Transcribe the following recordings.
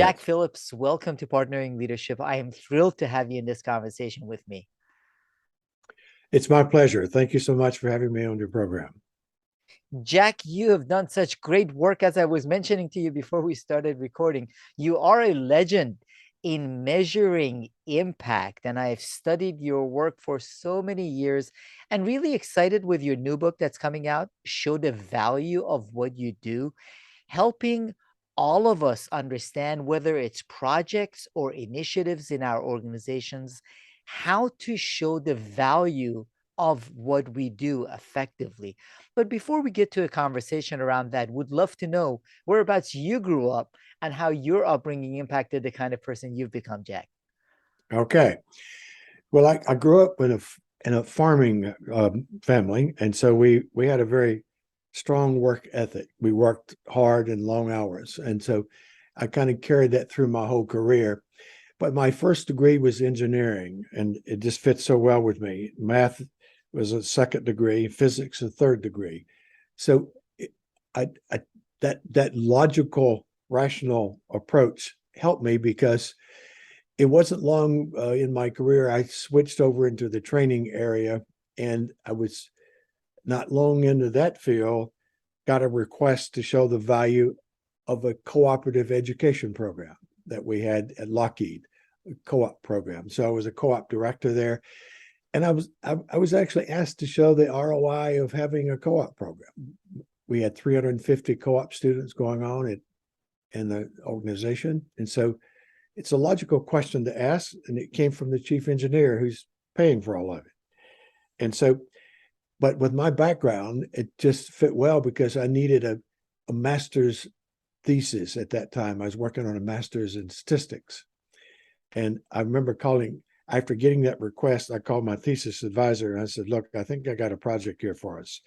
Jack Phillips, welcome to Partnering Leadership. I am thrilled to have you in this conversation with me. It's my pleasure. Thank you so much for having me on your program. Jack, you have done such great work, as I was mentioning to you before we started recording. You are a legend in measuring impact, and I have studied your work for so many years and really excited with your new book that's coming out, Show the Value of What You Do, helping all of us understand, whether it's projects or initiatives in our organizations, how to show the value of what we do effectively. But before we get to a conversation around that, would love to know whereabouts you grew up and how your upbringing impacted the kind of person you've become, Jack. Okay. Well, I grew up in a farming family, and so we had a very strong work ethic. We worked hard and long hours, and so I kind of carried that through my whole career. But my first degree was engineering, and it just fits so well with me. Math was a second degree, physics a third degree. So I that logical, rational approach helped me because it wasn't long in my career I switched over into the training area, and I was not long into that field got a request to show the value of a cooperative education program that we had at Lockheed, a co-op program. So I was a co-op director there, and I was actually asked to show the ROI of having a co-op program. We had 350 co-op students going on in the organization, and so it's a logical question to ask, and it came from the chief engineer who's paying for all of it. And so, but with my background, it just fit well because I needed a master's thesis at that time. I was working on a master's in statistics. And I remember after getting that request, I called my thesis advisor and I said, look, I think I got a project here for us.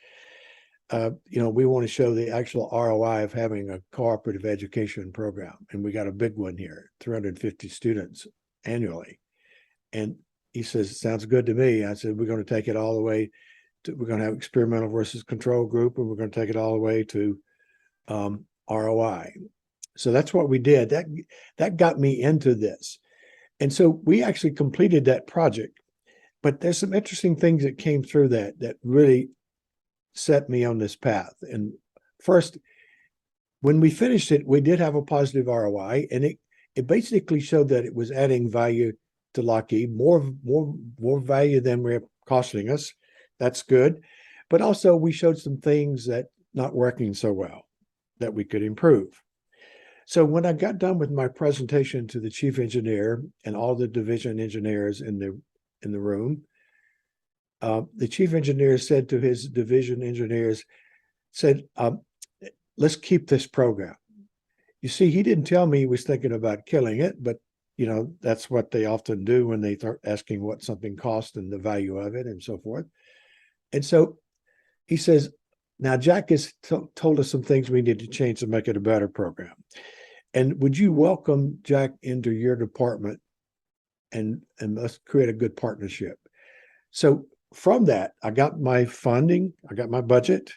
We want to show the actual ROI of having a cooperative education program. And we got a big one here, 350 students annually. And he says, sounds good to me. I said, we're going to take it all the way we're going to have experimental versus control group, and we're going to take it all the way to ROI. So that's what we did. That got me into this. And so we actually completed that project. But there's some interesting things that came through that really set me on this path. And first, when we finished it, we did have a positive ROI, and it basically showed that it was adding value to Lockheed, more value than we're costing us. That's good. But also we showed some things that not working so well that we could improve. So when I got done with my presentation to the chief engineer and all the division engineers in the room, the chief engineer said to his division engineers, let's keep this program. You see, he didn't tell me he was thinking about killing it, but that's what they often do when they start asking what something costs and the value of it and so forth. And so he says, now Jack has told us some things we need to change to make it a better program. And would you welcome Jack into your department and let's create a good partnership? So from that, I got my funding, I got my budget,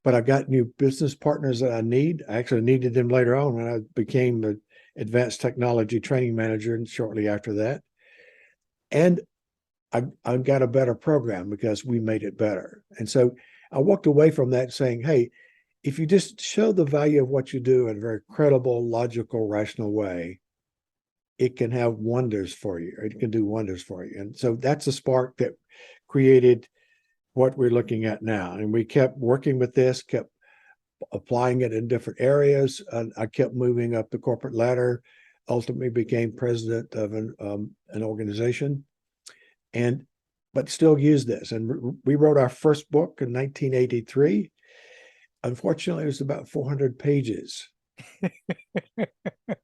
but I got new business partners that I need. I actually needed them later on when I became the advanced technology training manager, and shortly after that. And I got a better program because we made it better. And so I walked away from that saying, hey, if you just show the value of what you do in a very credible, logical, rational way, it can have wonders for you. It can do wonders for you. And so that's a spark that created what we're looking at now. And we kept working with this, kept applying it in different areas. And I kept moving up the corporate ladder, ultimately became president of an organization, but still use this. And we wrote our first book in 1983. Unfortunately, it was about 400 pages.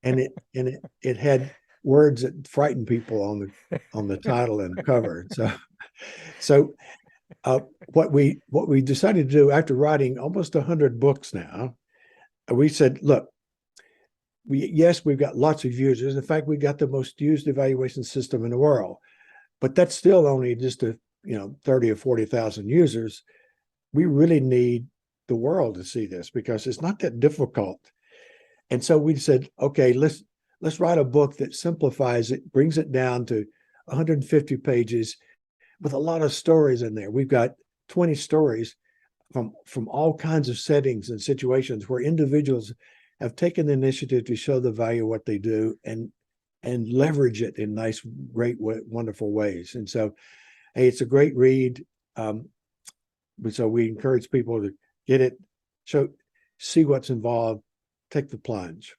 and it had words that frightened people on the title and cover. So what we decided to do after writing almost 100 books now, we said, look, we've got lots of users. In fact, we got the most used evaluation system in the world, but that's still only just 30 or 40,000 users. We really need the world to see this because it's not that difficult. And so we said, okay, let's let's write a book that simplifies it, brings it down to 150 pages with a lot of stories in there. We've got 20 stories from all kinds of settings and situations where individuals have taken the initiative to show the value of what they do and leverage it in nice, great, wonderful ways. And so, hey, it's a great read. So we encourage people to get it, see what's involved, take the plunge.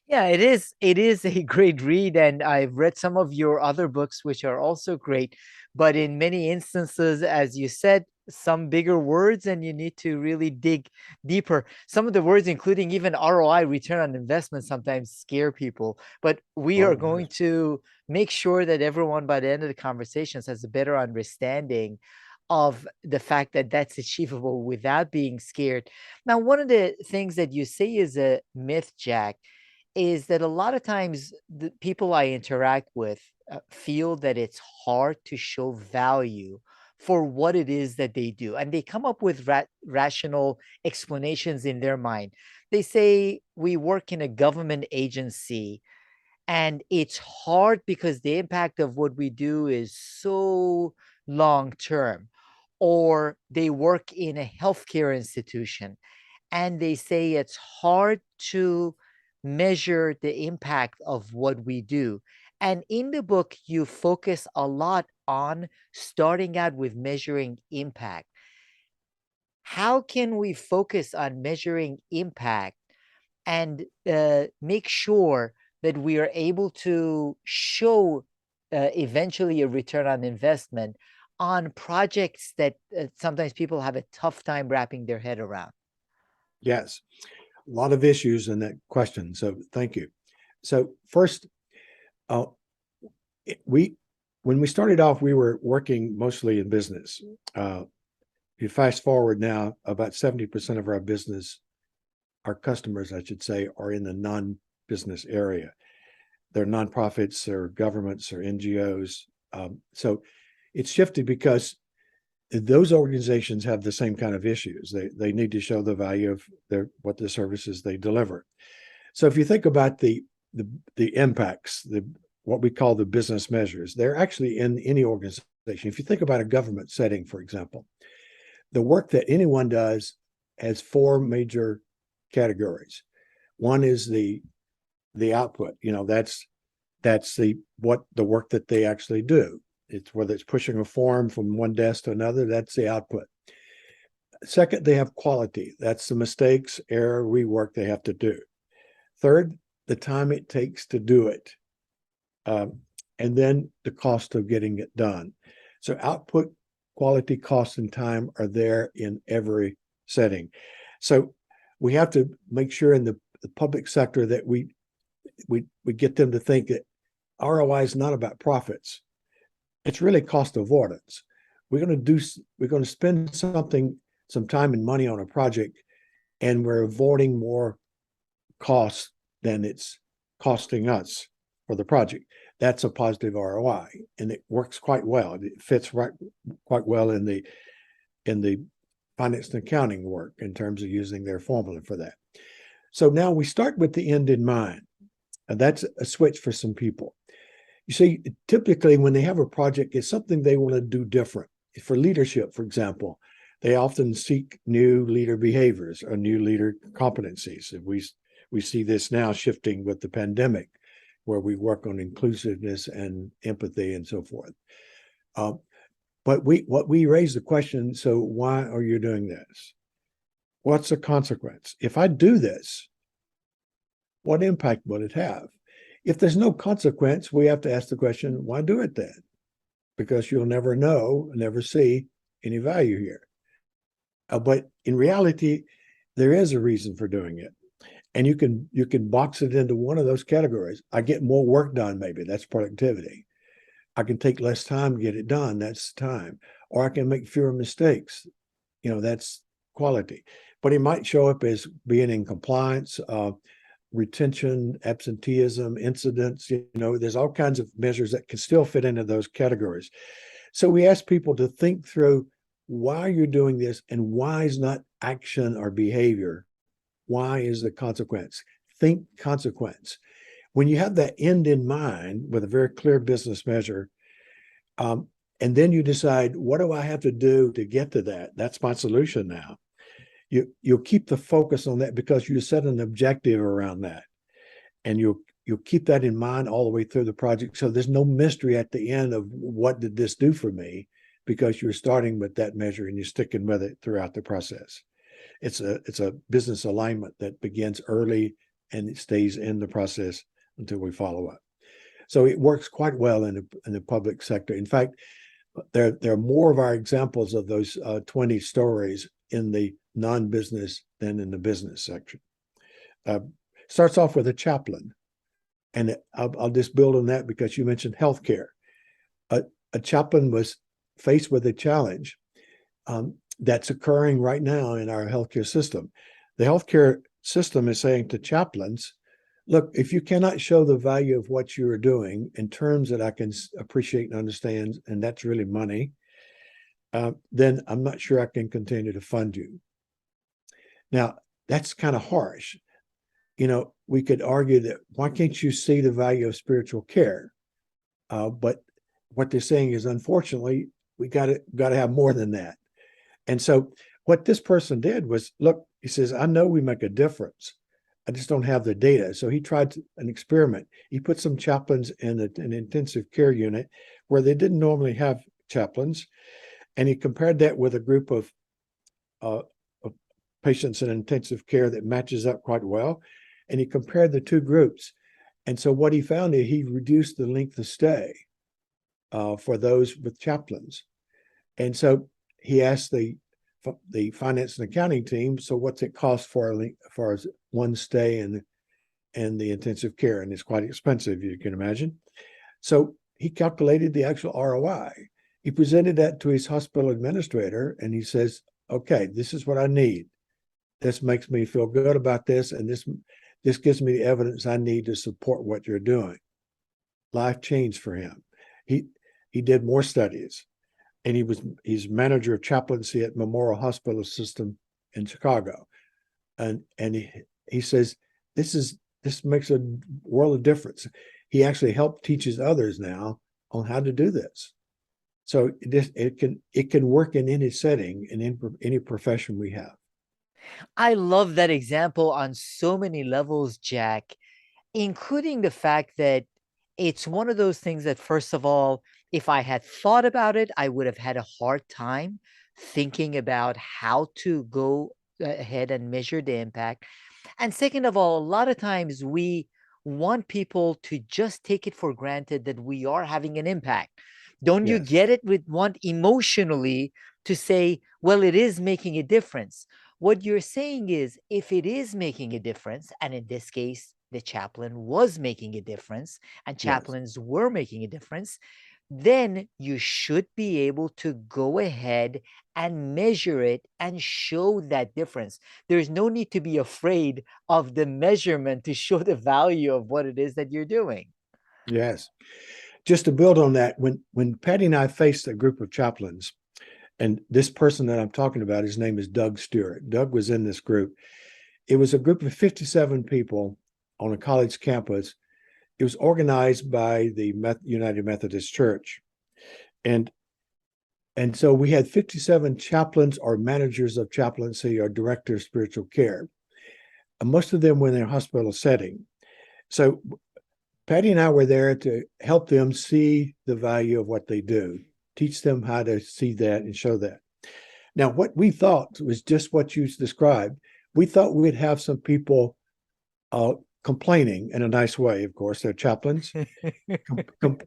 Yeah, it is. It is a great read, and I've read some of your other books, which are also great. But in many instances, as you said, some bigger words, and you need to really dig deeper. Some of the words, including even ROI, return on investment, sometimes scare people. But we are Oh, going to make sure that everyone, by the end of the conversations, has a better understanding of the fact that that's achievable without being scared. Now, one of the things that you say is a myth, Jack, is that a lot of times the people I interact with feel that it's hard to show value for what it is that they do. And they come up with rational explanations in their mind. They say, we work in a government agency and it's hard because the impact of what we do is so long term. Or they work in a healthcare institution and they say it's hard to measure the impact of what we do. And in the book, you focus a lot on starting out with measuring impact. How can we focus on measuring impact and make sure that we are able to show eventually a return on investment on projects that sometimes people have a tough time wrapping their head around? yes, a lot of issues in that question. So thank you. So first, uh, we when we started off, we were working mostly in business. You fast forward now, about 70% of our business, our customers, I should say, are in the non-business area. They're nonprofits or governments or NGOs. So it's shifted because those organizations have the same kind of issues. They need to show the value of what the services they deliver. So if you think about the impacts, what we call the business measures, they're actually in any organization. If you think about a government setting, for example, the work that anyone does has four major categories. One is the output. That's the work that they actually do. It's whether it's pushing a form from one desk to another, that's the output. Second, they have quality. That's the mistakes, error, rework they have to do. Third, the time it takes to do it. And then the cost of getting it done. So output, quality, cost, and time are there in every setting. So we have to make sure in the public sector that we get them to think that ROI is not about profits. It's really cost avoidance. We're going to spend some time and money on a project, and we're avoiding more costs than it's costing us for the project. That's a positive ROI, and it works quite well. It fits quite well in the finance and accounting work in terms of using their formula for that. So now we start with the end in mind, and that's a switch for some people. You see, typically when they have a project, it's something they want to do different. For leadership, for example, they often seek new leader behaviors or new leader competencies. We see this now shifting with the pandemic, where we work on inclusiveness and empathy and so forth. But we raise the question, so why are you doing this? What's the consequence? If I do this, what impact will it have? If there's no consequence, we have to ask the question, why do it then? Because you'll never know, never see any value here. But in reality, there is a reason for doing it. And you can box it into one of those categories. I get more work done, maybe. That's productivity. I can take less time to get it done. That's time. Or I can make fewer mistakes. That's quality. But it might show up as being in compliance, retention, absenteeism, incidents. There's all kinds of measures that can still fit into those categories. So we ask people to think through why you're doing this and why is not action or behavior. Why is the consequence? Think consequence. when you have that end in mind with a very clear business measure, and then you decide, what do I have to do to get to that? That's my solution now. You'll keep the focus on that because you set an objective around that, and you'll keep that in mind all the way through the project. So there's no mystery at the end of what did this do for me, because you're starting with that measure and you're sticking with it throughout the process. It's a business alignment that begins early and it stays in the process until we follow up. So it works quite well in the public sector. In fact, there are more of our examples of those 20 stories in the non-business than in the business section. Starts off with a chaplain, and I'll just build on that because you mentioned healthcare. A chaplain was faced with a challenge that's occurring right now in our healthcare system. The healthcare system is saying to chaplains, look, if you cannot show the value of what you are doing in terms that I can appreciate and understand, and that's really money, then I'm not sure I can continue to fund you. Now, that's kind of harsh. We could argue that, why can't you see the value of spiritual care? But what they're saying is, unfortunately, we got to have more than that. And so what this person did was, look, he says, I know we make a difference. I just don't have the data. So he tried an experiment. He put some chaplains in an intensive care unit where they didn't normally have chaplains. And he compared that with a group of patients in intensive care that matches up quite well. And he compared the two groups. And so what he found is he reduced the length of stay for those with chaplains. And so he asked the finance and accounting team, so what's it cost for one stay in the intensive care? And it's quite expensive, you can imagine. So he calculated the actual ROI. He presented that to his hospital administrator, and he says, okay, this is what I need. This makes me feel good about this, and this gives me the evidence I need to support what you're doing. Life changed for him. He did more studies, and he's manager of chaplaincy at Memorial Hospital System in Chicago. And he says, this makes a world of difference. He actually helped teaches others now on how to do this. So it can work in any setting and in any profession we have. I love that example on so many levels, Jack, including the fact that it's one of those things that, first of all, if I had thought about it, I would have had a hard time thinking about how to go ahead and measure the impact. And second of all, a lot of times we want people to just take it for granted that we are having an impact. Don't you Yes. get it? We want emotionally to say, well, it is making a difference. What you're saying is, if it is making a difference, and in this case, the chaplain was making a difference, and Yes. chaplains were making a difference, then you should be able to go ahead and measure it and show that difference. There's no need to be afraid of the measurement to show the value of what it is that you're doing. Yes. Just to build on that, when Patty and I faced a group of chaplains, and this person that I'm talking about, his name is Doug Stewart. Doug was in this group. It was a group of 57 people on a college campus. It was organized by the United Methodist Church. And so we had 57 chaplains or managers of chaplaincy or directors of spiritual care. And most of them were in a hospital setting. So Patty and I were there to help them see the value of what they do, teach them how to see that and show that. Now, what we thought was just what you described. We thought we'd have some people complaining in a nice way, of course, they're chaplains,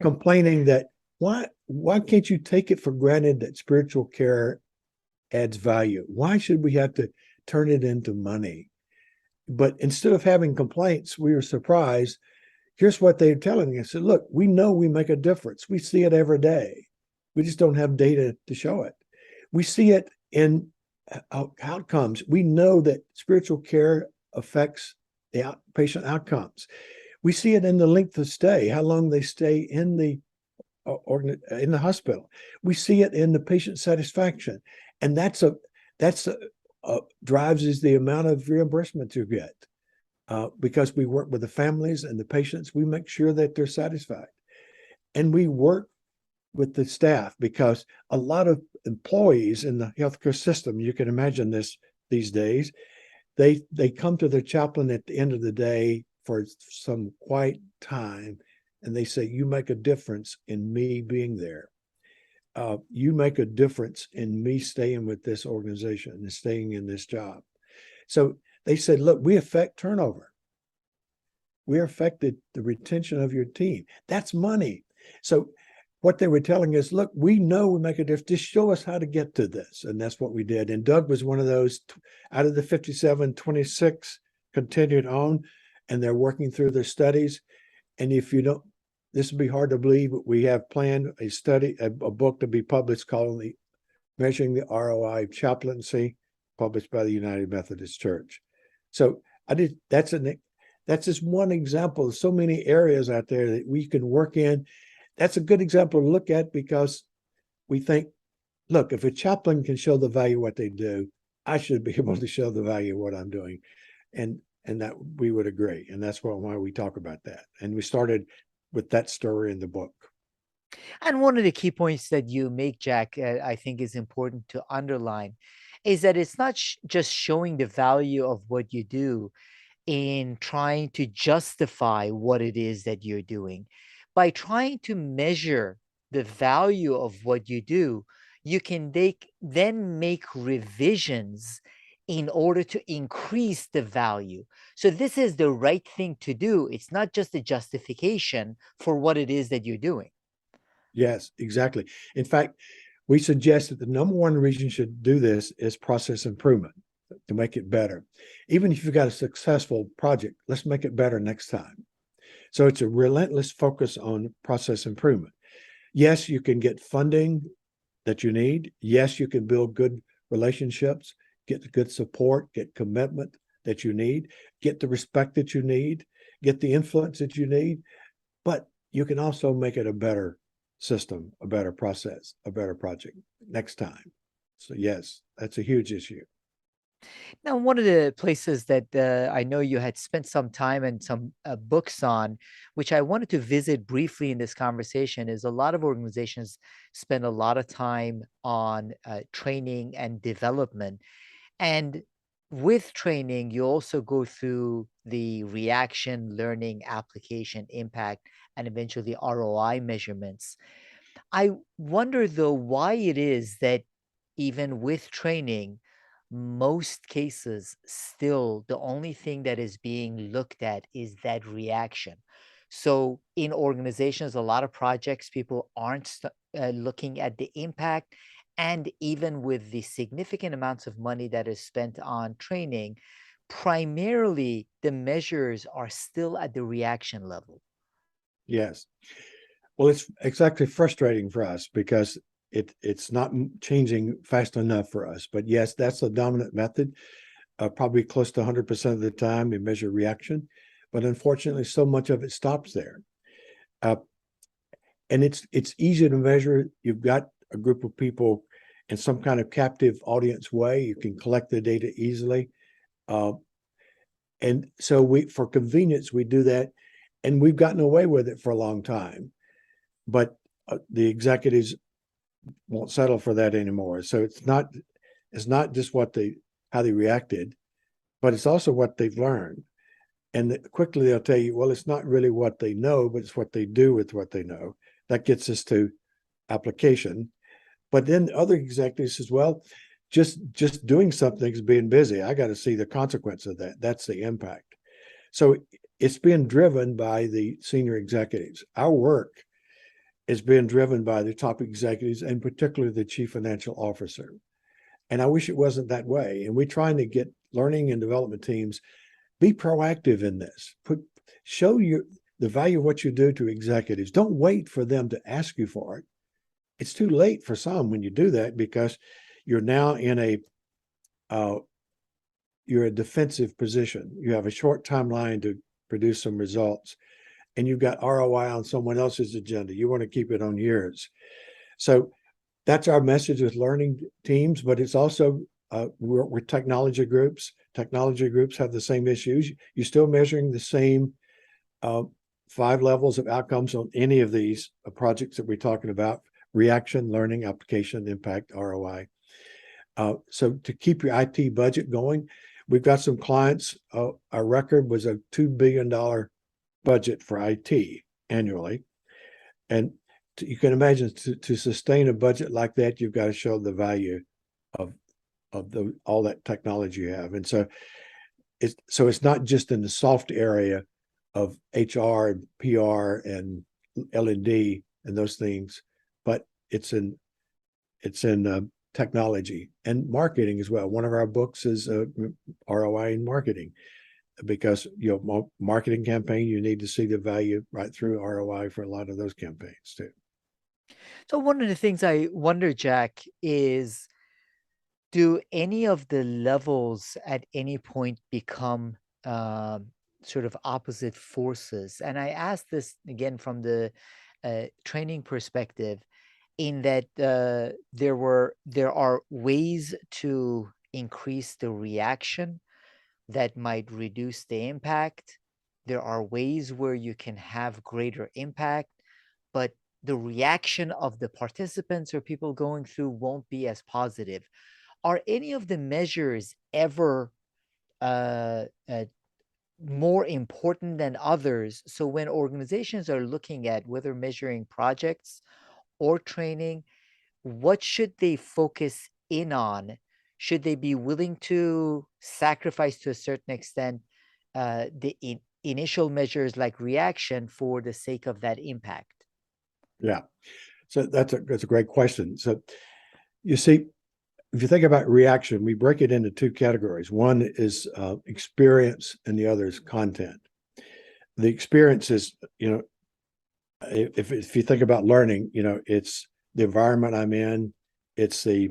complaining that why can't you take it for granted that spiritual care adds value? Why should we have to turn it into money? But instead of having complaints, we were surprised. Here's what they're telling us. Look, we know we make a difference. We see it every day. We just don't have data to show it. We see it in outcomes. We know that spiritual care affects the patient outcomes. We see it in the length of stay, how long they stay in the hospital. We see it in the patient satisfaction, and that's drives is the amount of reimbursement you get. because we work with the families and the patients. We make sure that they're satisfied. And we work with the staff because a lot of employees in the healthcare system, you can imagine this these days, they come to their chaplain at the end of the day for some quiet time, and they say, "You make a difference in me being there. You make a difference in me staying with this organization and staying in this job." So they said, "Look, we affect turnover. We affected the retention of your team. That's money." So what they were telling us, look, we know we make a difference. Just show us how to get to this. And that's what we did. And Doug was one of those. Out of the 57, 26 continued on, and they're working through their studies. And if you don't, this would be hard to believe, but we have planned a study, a book to be published called the Measuring the ROI of Chaplaincy, published by the United Methodist Church. So that's just one example of so many areas out there that we can work in. That's a good example to look at because we think, look, if a chaplain can show the value of what they do, I should be able to show the value of what I'm doing. And that we would agree. And that's why we talk about that. And we started with that story in the book. And one of the key points that you make, Jack, I think is important to underline, is that it's not just showing the value of what you do in trying to justify what it is that you're doing. By trying to measure the value of what you do, you can then make revisions in order to increase the value. So this is the right thing to do. It's not just a justification for what it is that you're doing. Yes, exactly. In fact, we suggest that the number one reason you should do this is process improvement to make it better. Even if you've got a successful project, let's make it better next time. So it's a relentless focus on process improvement. Yes, you can get funding that you need. Yes, you can build good relationships, get good support, get commitment that you need, get the respect that you need, get the influence that you need. But you can also make it a better system, a better process, a better project next time. So yes, that's a huge issue. Now, one of the places that I know you had spent some time and some books on, which I wanted to visit briefly in this conversation, is a lot of organizations spend a lot of time on training and development. And with training, you also go through the reaction, learning, application, impact, and eventually ROI measurements. I wonder though why it is that even with training, most cases still the only thing that is being looked at is that reaction. So in organizations, a lot of projects, people aren't looking at the impact. And even with the significant amounts of money that is spent on training, primarily the measures are still at the reaction level. Yes. Well, it's exactly frustrating for us because it's not changing fast enough for us. But yes, that's the dominant method. Probably close to 100% of the time we measure reaction, but unfortunately, so much of it stops there. Uh, and it's easy to measure. You've got a group of people in some kind of captive audience way. You can collect the data easily. And so for convenience, we do that, and we've gotten away with it for a long time. But the executives won't settle for that anymore. So it's not just how they reacted, but it's also what they've learned. And quickly they'll tell you, well, it's not really what they know, but it's what they do with what they know. That gets us to application. But then other executives as well, just doing something is being busy. I got to see the consequence of that. That's the impact. So it's being driven by the senior executives. Our work is being driven by the top executives and particularly the chief financial officer. And I wish it wasn't that way. And we're trying to get learning and development teams be proactive in this. Show you the value of what you do to executives. Don't wait for them to ask you for it. It's too late for some when you do that because you're now in you're a defensive position. You have a short timeline to produce some results, and you've got ROI on someone else's agenda. You want to keep it on yours. So that's our message with learning teams, but it's also we're technology groups. Technology groups have the same issues. You're still measuring the same 5 levels of outcomes on any of these projects that we're talking about: reaction, learning, application, impact, ROI. So to keep your IT budget going, we've got some clients. Our record was a $2 billion budget for IT annually. And you can imagine to sustain a budget like that, you've got to show the value of all that technology you have. And so it's not just in the soft area of HR and PR and L&D and those things, but it's in technology and marketing as well. One of our books is ROI in marketing, because marketing campaign, you need to see the value right through ROI for a lot of those campaigns too. So one of the things I wonder, Jack, is do any of the levels at any point become sort of opposite forces? And I ask this again from the training perspective, in that there are ways to increase the reaction that might reduce the impact. There are ways where you can have greater impact, but the reaction of the participants or people going through won't be as positive. Are any of the measures ever uh, uh, more important than others? So when organizations are looking at whether measuring projects or training, what should they focus in on? Should they be willing to sacrifice to a certain extent the initial measures like reaction for the sake of that impact? Yeah. So that's a great question. So you see, if you think about reaction, we break it into two categories. One is experience, and the other is content. The experience is, if you think about learning, it's the environment I'm in, it's the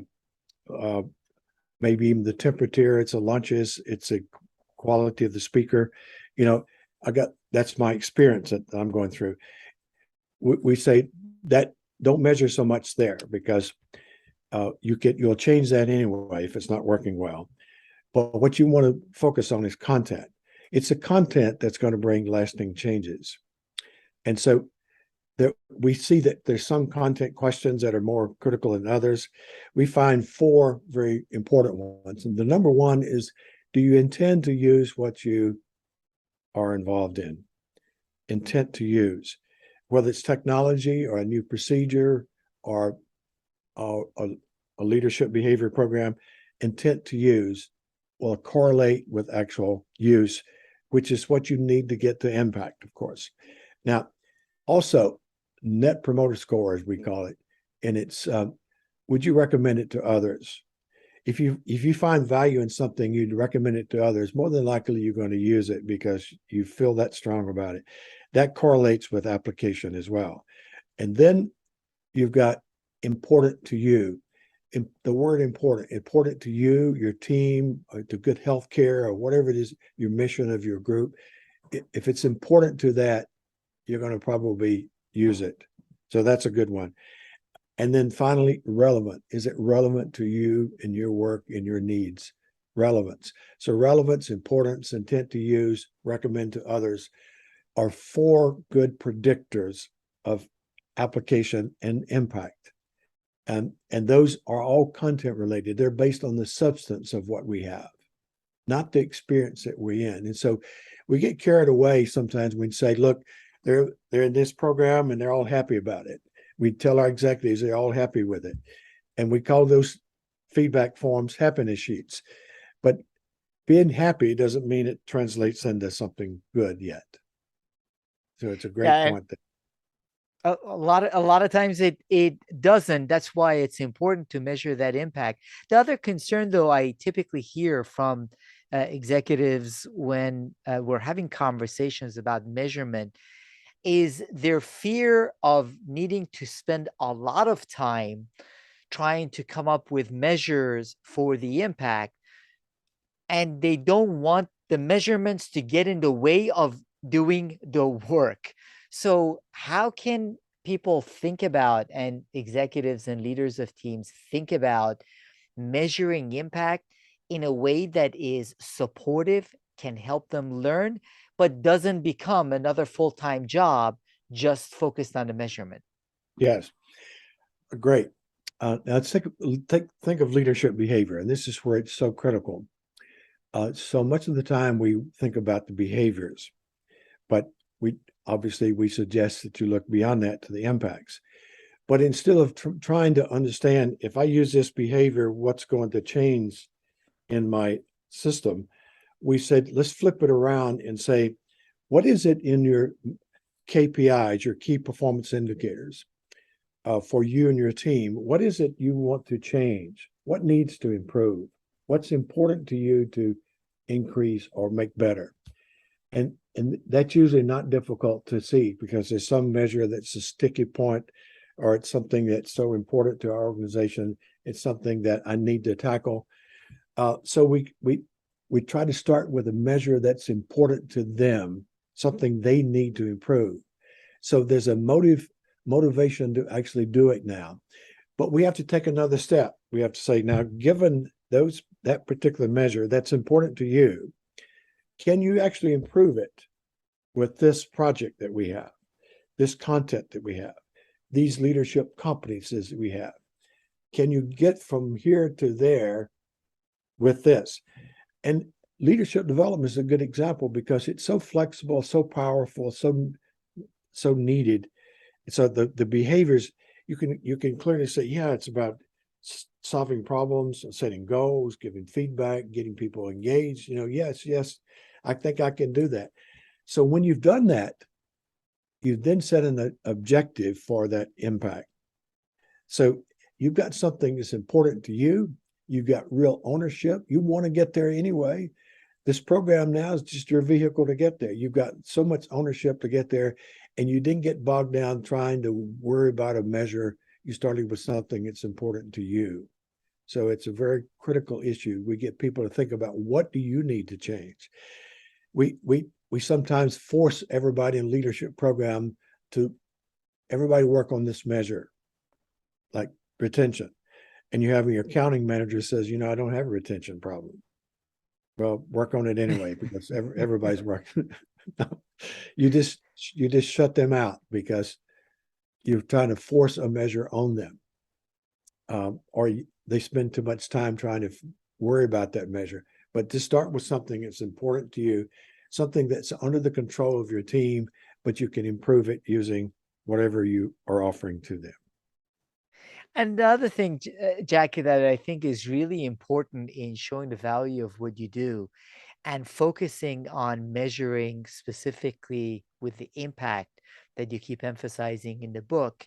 maybe even the temperature, it's the lunches, it's the quality of the speaker. That's my experience that I'm going through. We say that don't measure so much there, because you'll change that anyway if it's not working well. But what you want to focus on is content. It's the content that's going to bring lasting changes. And so we see that there's some content questions that are more critical than others. We find 4 very important ones. And the number one is, do you intend to use what you are involved in? Intent to use, whether it's technology or a new procedure or a leadership behavior program, intent to use will correlate with actual use, which is what you need to get to impact, of course. Now, also, net promoter score, as we call it, and it's would you recommend it to others? If you find value in something, you'd recommend it to others, more than likely you're going to use it because you feel that strong about it. That correlates with application as well. And then you've got important to you. The word important to you, your team, or to good health care, or whatever it is, your mission of your group. If it's important to that, you're going to probably use it. So that's a good one. And then finally, relevant. Is it relevant to you and your work and your needs? Relevance. So relevance, importance, intent to use, recommend to others are 4 good predictors of application and impact. And those are all content related. They're based on the substance of what we have, not the experience that we're in. And so we get carried away sometimes when we say, look, they're in this program and they're all happy about it. We tell our executives they're all happy with it. And we call those feedback forms happiness sheets. But being happy doesn't mean it translates into something good yet. So it's a great Yeah, point. a lot of times it doesn't. That's why it's important to measure that impact. The other concern, though, I typically hear from executives when we're having conversations about measurement is their fear of needing to spend a lot of time trying to come up with measures for the impact, and they don't want the measurements to get in the way of doing the work. So how can people think about, and executives and leaders of teams think about, measuring impact in a way that is supportive, can help them learn, but doesn't become another full-time job just focused on the measurement. Yes, great. Now let's think of leadership behavior, and this is where it's so critical. So much of the time we think about the behaviors, but we suggest that you look beyond that to the impacts. But instead of trying to understand, if I use this behavior, what's going to change in my system, we said, let's flip it around and say, what is it in your KPIs, your key performance indicators, for you and your team? What is it you want to change? What needs to improve? What's important to you to increase or make better? And that's usually not difficult to see, because there's some measure that's a sticky point, or it's something that's so important to our organization. It's something that I need to tackle. So we try to start with a measure that's important to them, something they need to improve. So there's a motivation to actually do it now. But we have to take another step. We have to say, now, given that particular measure that's important to you, can you actually improve it with this project that we have, this content that we have, these leadership competencies that we have? Can you get from here to there with this? And leadership development is a good example, because it's so flexible, so powerful, so needed. So the behaviors, you can clearly say, yeah, it's about solving problems, setting goals, giving feedback, getting people engaged. Yes, I think I can do that. So when you've done that, you then set an objective for that impact. So you've got something that's important to you. You've got real ownership. You want to get there anyway. This program now is just your vehicle to get there. You've got so much ownership to get there, and you didn't get bogged down trying to worry about a measure. You started with something that's important to you. So it's a very critical issue. We get people to think about, what do you need to change? We sometimes force everybody in leadership program to everybody work on this measure, like retention. And you have your accounting manager says, I don't have a retention problem. Well, work on it anyway, because everybody's working. you just shut them out, because you're trying to force a measure on them, or they spend too much time trying to worry about that measure. But to start with something that's important to you, something that's under the control of your team, but you can improve it using whatever you are offering to them. And the other thing, Jackie, that I think is really important in showing the value of what you do and focusing on measuring specifically with the impact that you keep emphasizing in the book,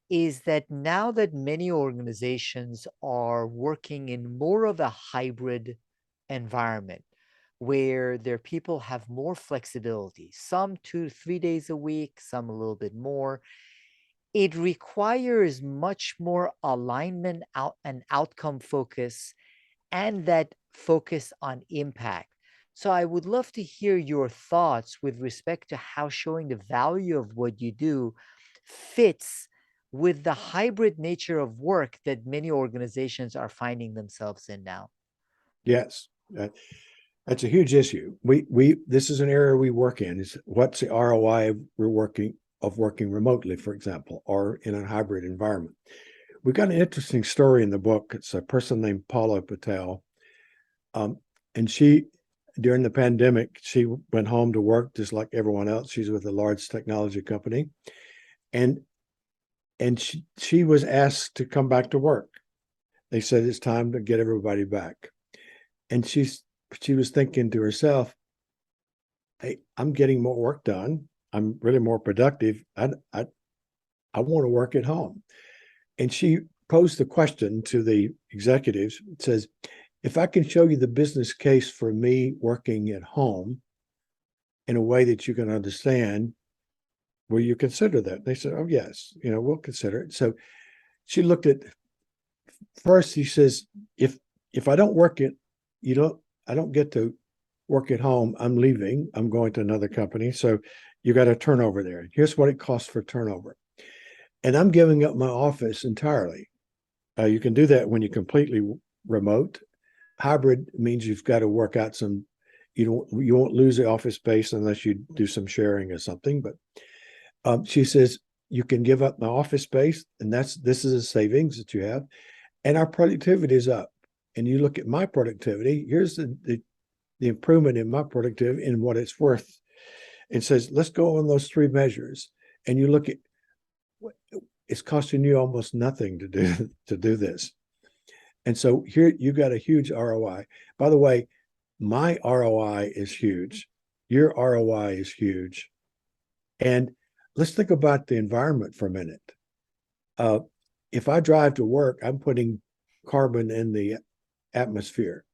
is that now that many organizations are working in more of a hybrid environment, where their people have more flexibility, some 2 to 3 days a week, some a little bit more, it requires much more alignment out and outcome focus, and that focus on impact. So I would love to hear your thoughts with respect to how showing the value of what you do fits with the hybrid nature of work that many organizations are finding themselves in now. Yes, that's a huge issue. This is an area we work in. Is what's the ROI of working remotely, for example, or in a hybrid environment? We got an interesting story in the book. It's a person named Paula Patel, and she, during the pandemic, she went home to work just like everyone else. She's with a large technology company, and she was asked to come back to work. They said it's time to get everybody back, and she was thinking to herself, "Hey, I'm getting more work done. I'm really more productive. I want to work at home." And she posed the question to the executives. It says, if I can show you the business case for me working at home in a way that you can understand, will you consider that? They said, oh, yes, we'll consider it. So she looked at, first, he says, if I don't work it, I don't get to work at home. I'm leaving. I'm going to another company. So you got a turnover there. Here's what it costs for turnover. And I'm giving up my office entirely. You can do that when you completely remote. Hybrid means you've got to work out some, you won't lose the office space unless you do some sharing or something. But she says you can give up the office space, and this is a savings that you have, and our productivity is up. And you look at my productivity. Here's the improvement in my productivity and what it's worth. It says let's go on those three measures, and you look at it's costing you almost nothing to do this. And so here you got a huge ROI. By the way, my ROI is huge. Your ROI is huge. And let's think about the environment for a minute. If I drive to work, I'm putting carbon in the atmosphere.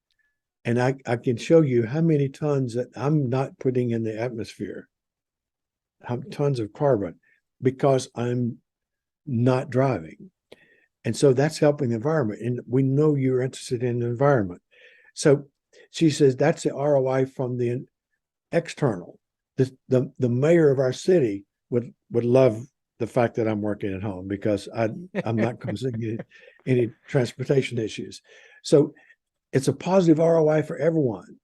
And I can show you how many tons that I'm not putting in the atmosphere, how tons of carbon, because I'm not driving. And so that's helping the environment. And we know you're interested in the environment. So she says that's the ROI from the external. The mayor of our city would love the fact that I'm working at home because I'm not causing any transportation issues. So it's a positive ROI for everyone.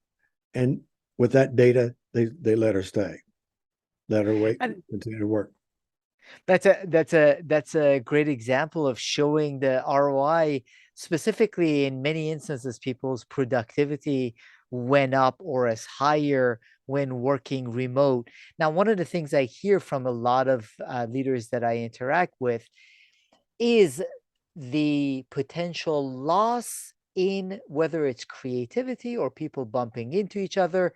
And with that data, they let her stay, let her wait, continue to work. That's a great example of showing the ROI. Specifically, in many instances, people's productivity went up or is higher when working remote. Now, one of the things I hear from a lot of leaders that I interact with is the potential loss in whether it's creativity or people bumping into each other.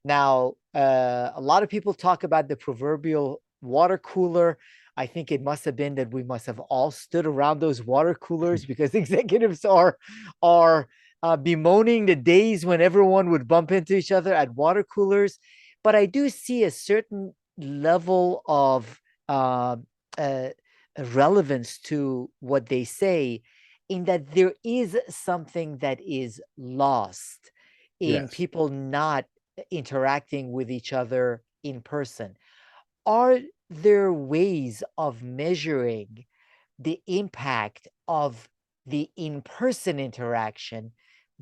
Now, a lot of people talk about the proverbial water cooler. I think it must have been that we must have all stood around those water coolers because executives are bemoaning the days when everyone would bump into each other at water coolers. But I do see a certain level of uh, relevance to what they say, in that there is something that is lost in Yes. people not interacting with each other in person. Are there ways of measuring the impact of the in-person interaction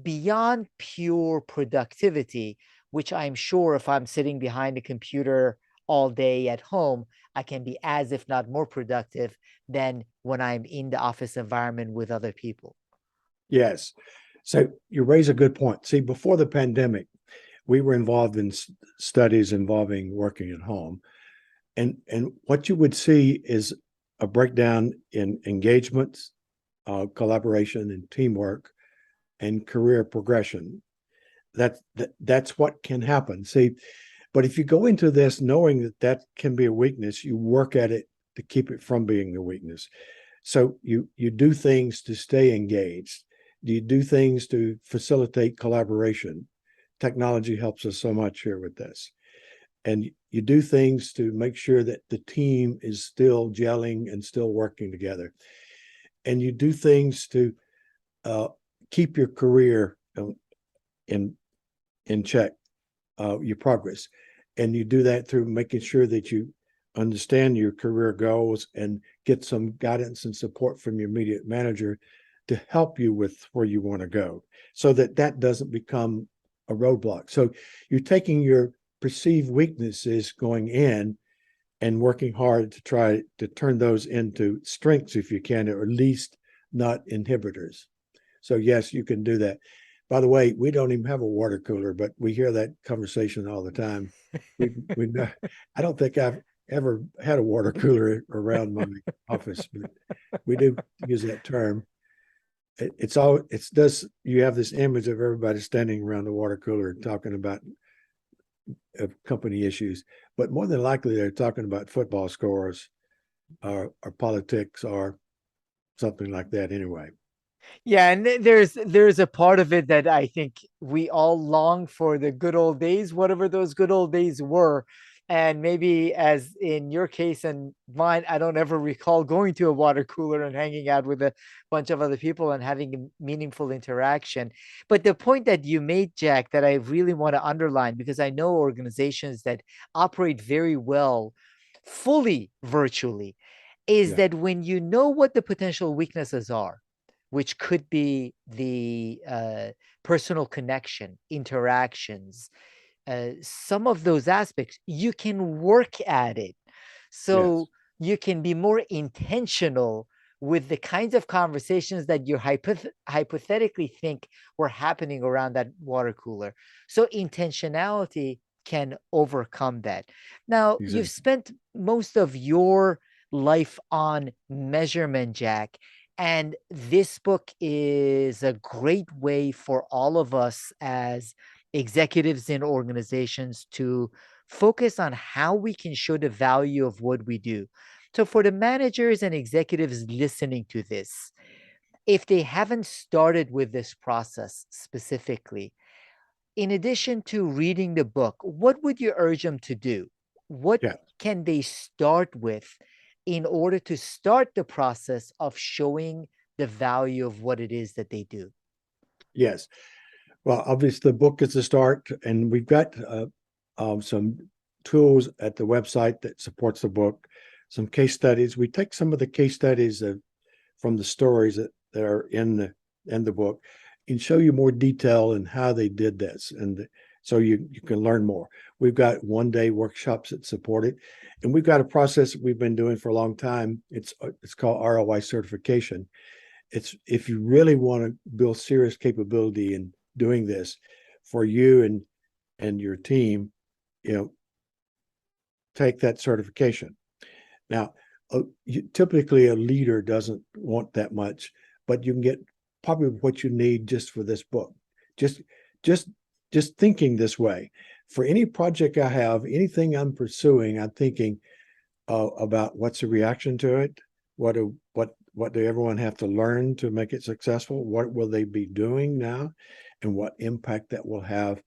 beyond pure productivity, which I'm sure if I'm sitting behind a computer all day at home, I can be as if not more productive than when I'm in the office environment with other people? Yes. So you raise a good point. See, before the pandemic, we were involved in studies involving working at home. And what you would see is a breakdown in engagements, collaboration, and teamwork, and career progression. That's what can happen. See, but if you go into this knowing that that can be a weakness, you work at it to keep it from being a weakness. So you do things to stay engaged. You do things to facilitate collaboration. Technology helps us so much here with this. And you do things to make sure that the team is still gelling and still working together. And you do things to keep your career in check, your progress. And you do that through making sure that you understand your career goals and get some guidance and support from your immediate manager to help you with where you want to go, so that that doesn't become a roadblock. So you're taking your perceived weaknesses going in and working hard to try to turn those into strengths if you can, or at least not inhibitors. So yes, you can do that. By the way, we don't even have a water cooler, but we hear that conversation all the time. We I don't think I've ever had a water cooler around my office, but we do use that term. It's all it's does. You have this image of everybody standing around the water cooler talking about company issues, but more than likely they're talking about football scores or politics or something like that anyway. Yeah, and there's a part of it that I think we all long for the good old days, whatever those good old days were. And maybe as in your case and mine, I don't ever recall going to a water cooler and hanging out with a bunch of other people and having a meaningful interaction. But the point that you made, Jack, that I really want to underline, because I know organizations that operate very well fully virtually, is Yeah. that when you know what the potential weaknesses are, which could be the personal connection, interactions, some of those aspects, you can work at it. Yes. So you can be more intentional with the kinds of conversations that you hypothetically think were happening around that water cooler. So intentionality can overcome that. Now, you've Exactly. spent most of your life on measurement, Jack, and this book is a great way for all of us as executives in organizations to focus on how we can show the value of what we do. So, for the managers and executives listening to this, if they haven't started with this process specifically, in addition to reading the book, what would you urge them to do? What Yeah. can they start with in order to start the process of showing the value of what it is that they do? Yes. Well, obviously, the book is a start, and we've got some tools at the website that supports the book, some case studies. We take some of the case studies from the stories that are in the book and show you more detail in how they did this. And so you can learn more. We've got 1-day workshops that support it. And we've got a process that we've been doing for a long time. It's called ROI certification. It's if you really want to build serious capability in doing this for you and your team, you know, take that certification. Now, typically a leader doesn't want that much, but you can get probably what you need just for this book. Just, just, just thinking this way. For any project I have, anything I'm pursuing, I'm thinking about what's the reaction to it. What do everyone have to learn to make it successful? What will they be doing now, and what impact that will have?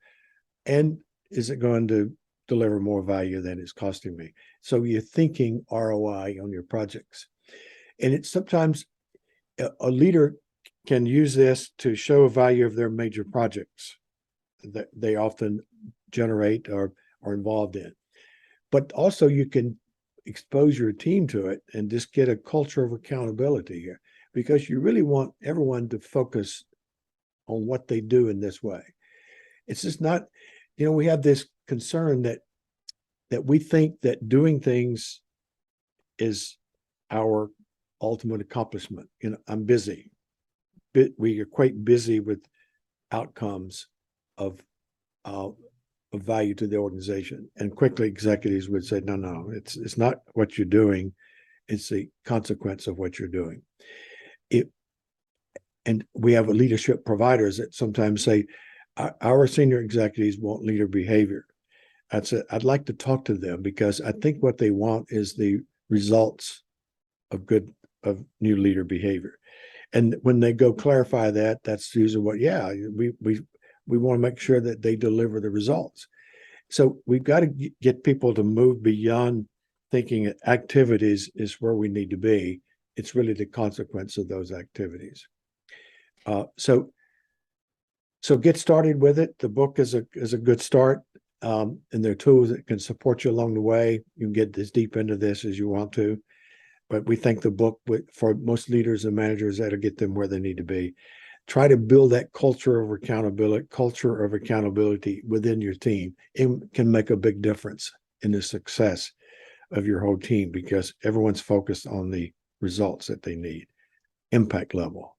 And is it going to deliver more value than it's costing me? So you're thinking ROI on your projects. And it's sometimes a leader can use this to show a value of their major projects that they often generate or are involved in. But also you can expose your team to it and just get a culture of accountability here, because you really want everyone to focus on what they do in this way. It's just not, we have this concern that we think that doing things is our ultimate accomplishment. I'm busy. We are quite busy with outcomes of of value to the organization. And quickly executives would say, no, it's not what you're doing. It's the consequence of what you're doing. And we have leadership providers that sometimes say, our senior executives want leader behavior. I'd like to talk to them, because I think what they want is the results of new leader behavior. And when they go clarify that, that's usually we want to make sure that they deliver the results. So we've got to get people to move beyond thinking that activities is where we need to be. It's really the consequence of those activities. So get started with it. The book is a good start, and there are tools that can support you along the way. You can get as deep into this as you want to, but we think the book, for most leaders and managers, that'll get them where they need to be. Try to build that culture of accountability within your team. It can make a big difference in the success of your whole team, because everyone's focused on the results that they need, impact level.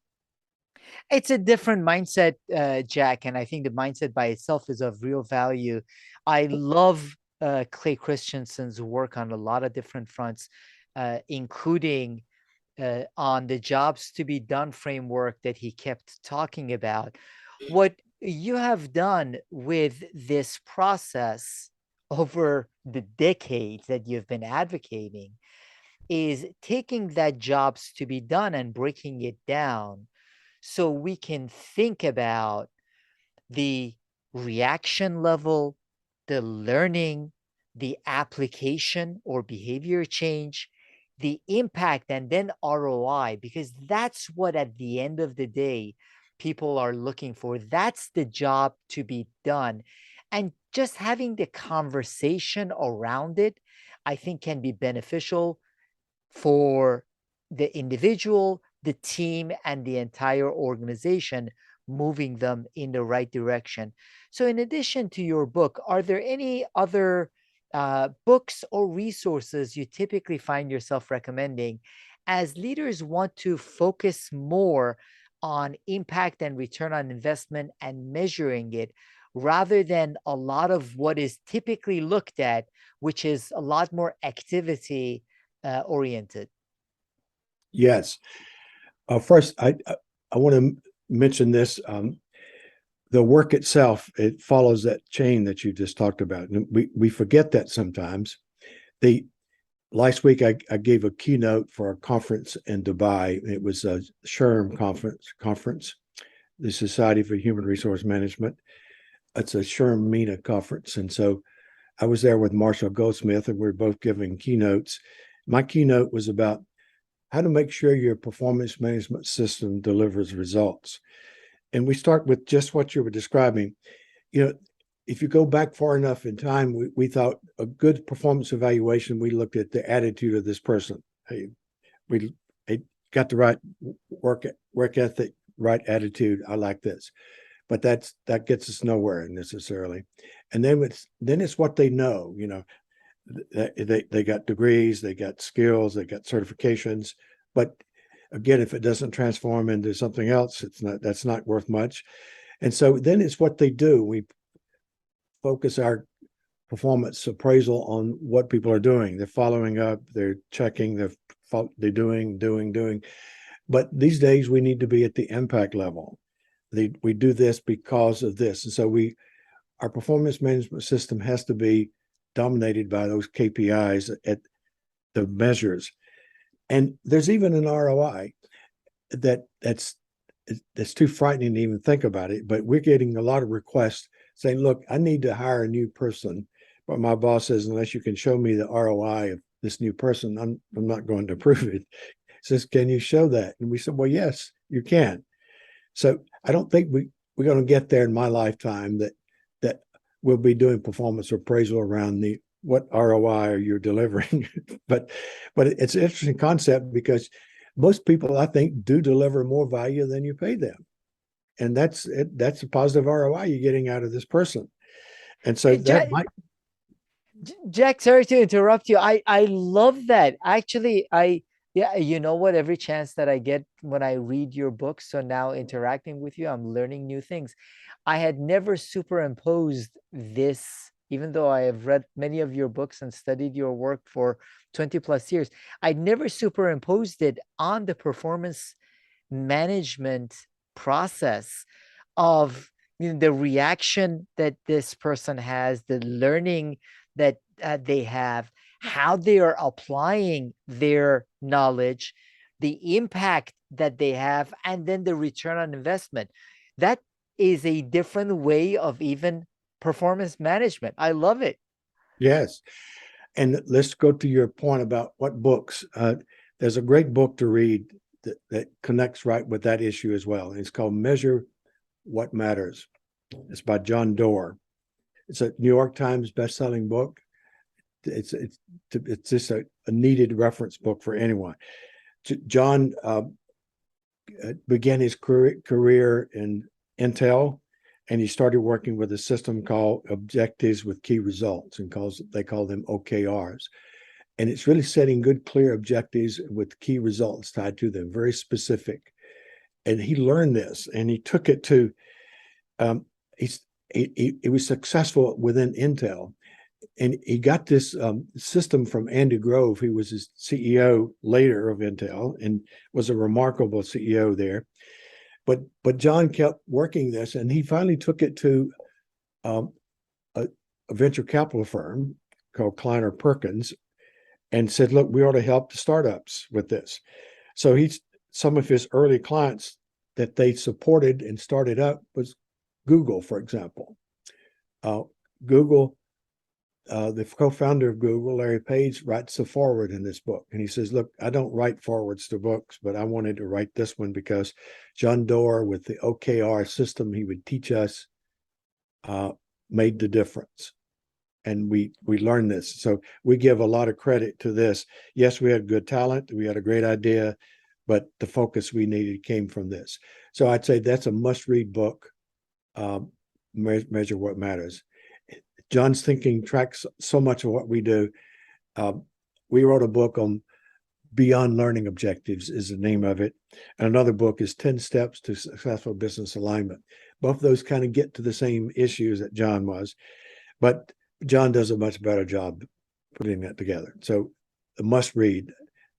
It's a different mindset, Jack, and I think the mindset by itself is of real value. I love Clay Christensen's work on a lot of different fronts, including on the jobs to be done framework that he kept talking about. What you have done with this process over the decades that you've been advocating is taking that jobs to be done and breaking it down so we can think about the reaction level, the learning, the application or behavior change, the impact, and then ROI, because that's what at the end of the day people are looking for. That's the job to be done. And just having the conversation around it, I think, can be beneficial for the individual, the team and the entire organization, moving them in the right direction. So, in addition to your book, are there any other books or resources you typically find yourself recommending as leaders want to focus more on impact and return on investment and measuring it rather than a lot of what is typically looked at, which is a lot more activity oriented? Yes. First, I want to mention this. The work itself, it follows that chain that you just talked about. And we forget that sometimes. The last week I gave a keynote for a conference in Dubai. It was a SHRM conference, the Society for Human Resource Management. It's a SHRM MENA conference. And so I was there with Marshall Goldsmith, and we were both giving keynotes. My keynote was about how to make sure your performance management system delivers results. And we start with just what you were describing. You know, if you go back far enough in time, we thought a good performance evaluation, we looked at the attitude of this person. Hey, we got the right work ethic, right attitude. I like this. But that gets us nowhere necessarily. And then it's what they know. You know, they got degrees, they got skills, they got certifications, but again, if it doesn't transform into something else, that's not worth much. And so then it's what they do. We focus our performance appraisal on what people are doing. They're following up, they're checking, they're doing. But these days we need to be at the impact level. We do this because of this. And so our performance management system has to be dominated by those KPIs at the measures. And there's even an ROI that's too frightening to even think about it. But we're getting a lot of requests saying, look, I need to hire a new person. But my boss says, unless you can show me the ROI of this new person, I'm not going to approve it. He says, can you show that? And we said, well, yes, you can. So I don't think we're going to get there in my lifetime that we'll be doing performance appraisal around what ROI are you delivering. but it's an interesting concept because most people, I think, do deliver more value than you pay them. And that's a positive ROI you're getting out of this person. And so that might. Jack, sorry to interrupt you. I love that. Actually, yeah, you know what? Every chance that I get when I read your books, so now interacting with you, I'm learning new things. I had never superimposed this, even though I have read many of your books and studied your work for 20 plus years. I never superimposed it on the performance management process of, you know, the reaction that this person has, the learning that they have, how they are applying their knowledge, the impact that they have, and then the return on investment. That is a different way of even performance management. I love it. Yes. And let's go to your point about what books. There's a great book to read that connects right with that issue as well. It's called Measure What Matters. It's by John Doerr. It's a New York Times best-selling book. It's just a needed reference book for anyone. John began his career in Intel, and he started working with a system called Objectives with Key Results, and they call them OKRs. And it's really setting good, clear objectives with key results tied to them, very specific. And he learned this, and he took it to. He was successful within Intel, and he got this system from Andy Grove. He was his CEO later of Intel and was a remarkable CEO there. But John kept working this, and he finally took it to a venture capital firm called Kleiner Perkins, and said, "Look, we ought to help the startups with this." So some of his early clients that they supported and started up was Google, for example. Google, the co-founder of Google, Larry Page, writes a foreword in this book. And he says, look, I don't write forewords to books, but I wanted to write this one because John Doerr, with the OKR system he would teach us, made the difference. And we learned this. So we give a lot of credit to this. Yes, we had good talent. We had a great idea, but the focus we needed came from this. So I'd say that's a must-read book. Measure What Matters. John's thinking tracks so much of what we do. We wrote a book on Beyond Learning Objectives is the name of it. And another book is 10 Steps to Successful Business Alignment. Both of those kind of get to the same issues that John was, but John does a much better job putting that together. So a must read.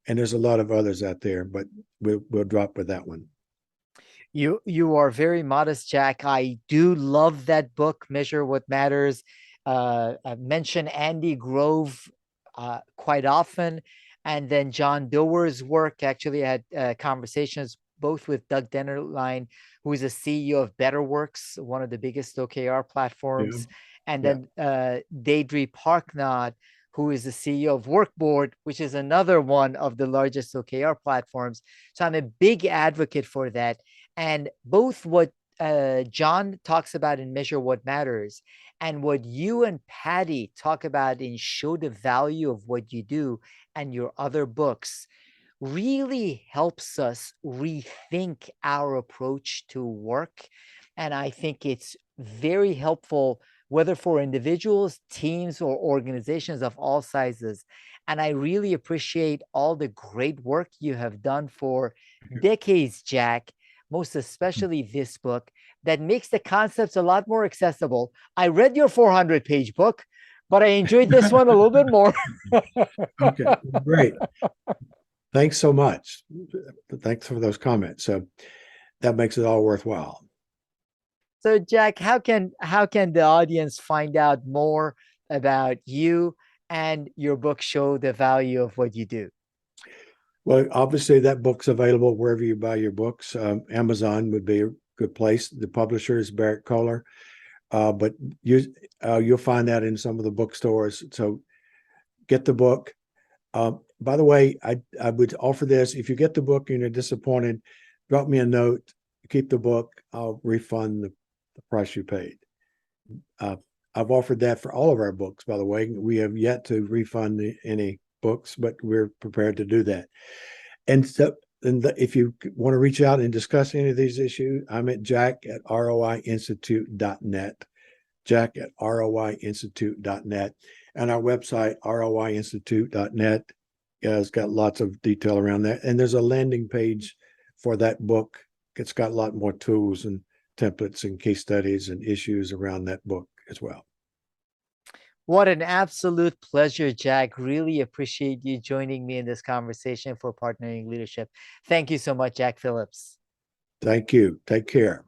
And there's a lot of others out there, but we'll drop with that one. You are very modest, Jack. I do love that book, Measure What Matters. I mention Andy Grove quite often, and then John Doerr's work. Actually, I had conversations both with Doug Dennerlein, who is the CEO of BetterWorks, one of the biggest OKR platforms, and then Deirdre Parknott, who is the CEO of Workboard, which is another one of the largest OKR platforms. So I'm a big advocate for that. And both what John talks about in Measure What Matters and what you and Patty talk about in Show the Value of What You Do and your other books really helps us rethink our approach to work. And I think it's very helpful, whether for individuals, teams, or organizations of all sizes. And I really appreciate all the great work you have done for decades, Jack, most especially this book that makes the concepts a lot more accessible. I read your 400-page book, but I enjoyed this one a little bit more. Okay, great. Thanks so much. Thanks for those comments. So that makes it all worthwhile. So, Jack, how can the audience find out more about you and your book, Show the Value of What You Do? Well, obviously that book's available wherever you buy your books. Amazon would be a good place. The publisher is Barrett Kohler, but you'll find that in some of the bookstores. So get the book. By the way, I would offer this: if you get the book and you're disappointed, drop me a note. Keep the book. I'll refund the price you paid. I've offered that for all of our books, by the way. We have yet to refund any books, but we're prepared to do that. And so, if you want to reach out and discuss any of these issues, I'm at jack@roiinstitute.net, jack@roiinstitute.net, and our website, roiinstitute.net, has got lots of detail around that. And there's a landing page for that book. It's got a lot more tools and templates and case studies and issues around that book as well. What an absolute pleasure, Jack. Really appreciate you joining me in this conversation for Partnering Leadership. Thank you so much, Jack Phillips. Thank you. Take care.